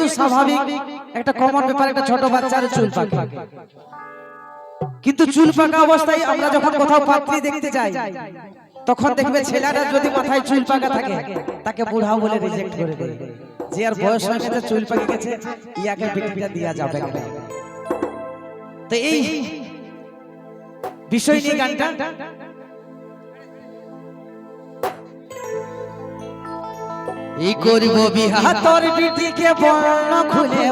কিন্তু স্বাভাবিক একটা কমন ব্যাপার, একটা ছোট বাচ্চার চুল পাকে। কিন্তু চুল পাকা অবস্থায় আমরা যখন কোথাও পাত্রী দেখতে যাই তখন দেখবে ছেলেরা যদি মাথায় চুল পাকা থাকে তাকে বুড়া বলে রিজেক্ট করে দেয়, যে আর বয়স হয়ে গেছে চুল পাকে গেছে ইয়াকে বিটিটা দেয়া যাবে না। তো এই বিষয় নিয়ে গানটা এই করব বিহা তোর বিটিকে বর্ণ খুলে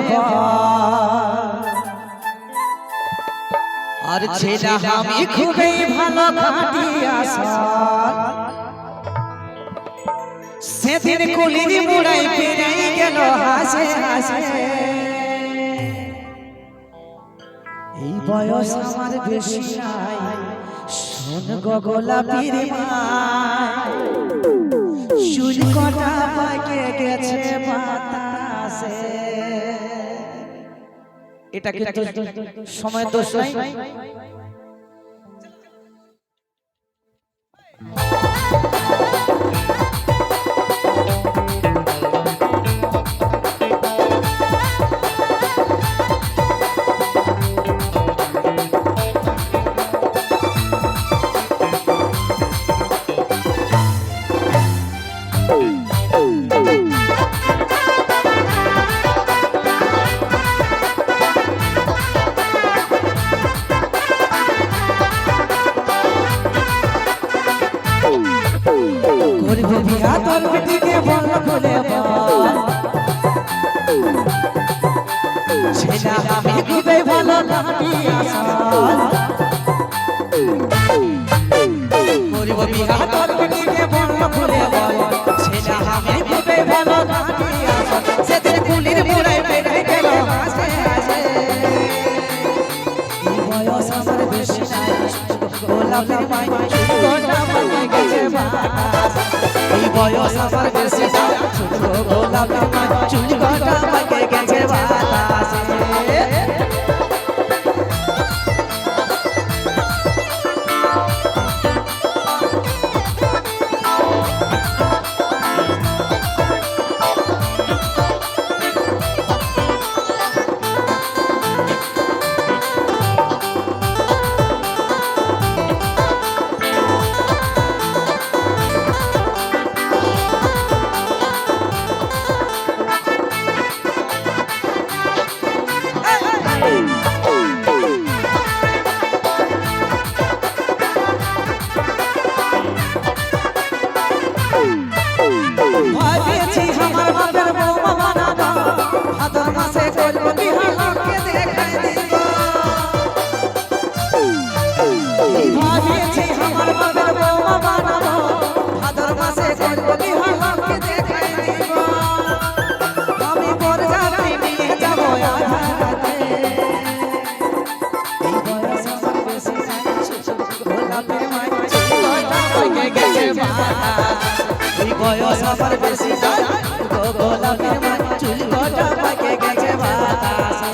আর ছেলে আমি খুবই ভালো খাটি আসা সেদিন কুলির মুড়াই পেরে গেল হাসে হাসে এই বয়স আমার বেশি নাই শোন গো গোলাপির মা চুল কটা পাকে গেছে বাতাসে। এটা কিন্তু সময় দোষ নাই। তোর পিটিকে বল খুলে ছেলে আমি খুবই ভালো খাটি আসা করব বিহা তোর পিটিকে বল খুলে ছেলে আমি খুবই ভালো খাটি আসা সেদিন কুলির মুড়াই পেরে গেল হাসে হাসে এই বয়স আমার বেশি নাই গোলাপের মাই চুলটা পাকে গেছে বাতাস এই বয়স আমার বেশি নাই গোলাপের মাই চুলটা পাকে গেছে বাতাস। বয়স আমার বেশি নাই গোলাপের মাই চুল কটা পাকে গেছে বাতাসে।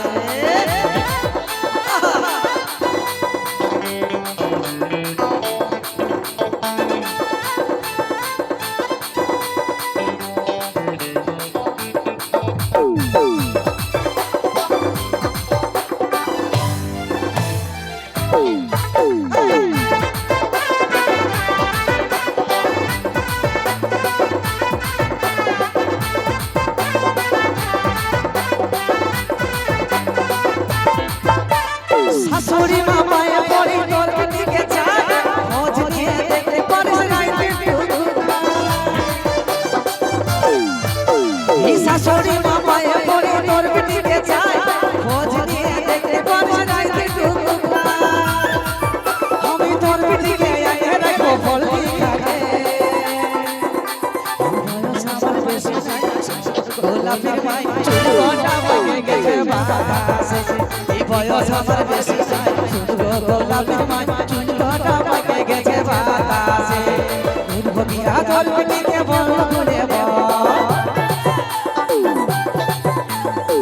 শাশুড়ি মামায় পড়ি তোর দিকে চায় খোঁজ নিয়ে দেখতে পারিস রাইতে এই শাশুড়ি মামায় পড়ি তোর দিকে চায় খোঁজ নিয়ে দেখতে পারিস রাইতে আমি তোর দিকে আয়ে রাখবো বলবি খাবে বয়স আমার বেশি নাই গোলাপের মাই চুল কটা পাকে গেছে বাতাসে এই বয়স আমার বেশি নাই গোলাপের মাই চুল কটা পাকে গেছে বাতাসে করব বিয়া তোর পিটিকে বল খুলে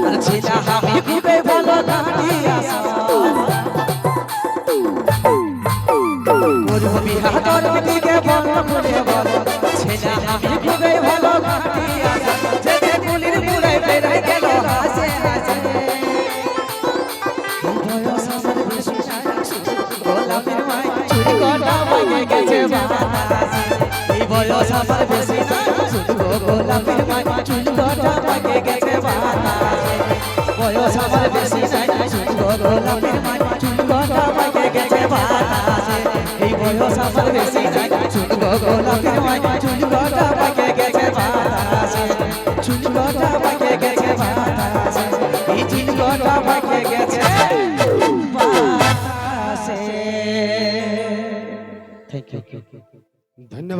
আর ছেলে আমি খুবই ভালো খাটি আসা করব বিয়া তোর পিটিকে বল খুলে ছেলে আমি খুবই ভালো খাটি আসা যেতে কুলির মুড়াই পেরে গেল বয়স আমার বেশি নাই শুনবো গোলাপের মাই চুল কটা পাকে গেছে বাতাসে বয়স আমার বেশি নাই শুনবো গোলাপের মাই চুল কটা পাকে গেছে বাতাসে এই বয়স আমার বেশি নাই শুনবো গোলাপের মাই চুল কটা পাকে গেছে বাতাসে চুল কটা পাকে গেছে বাতাসে এই চুল কটা পাকে গেছে বাতাসে। Thank you. ধন্যবাদ।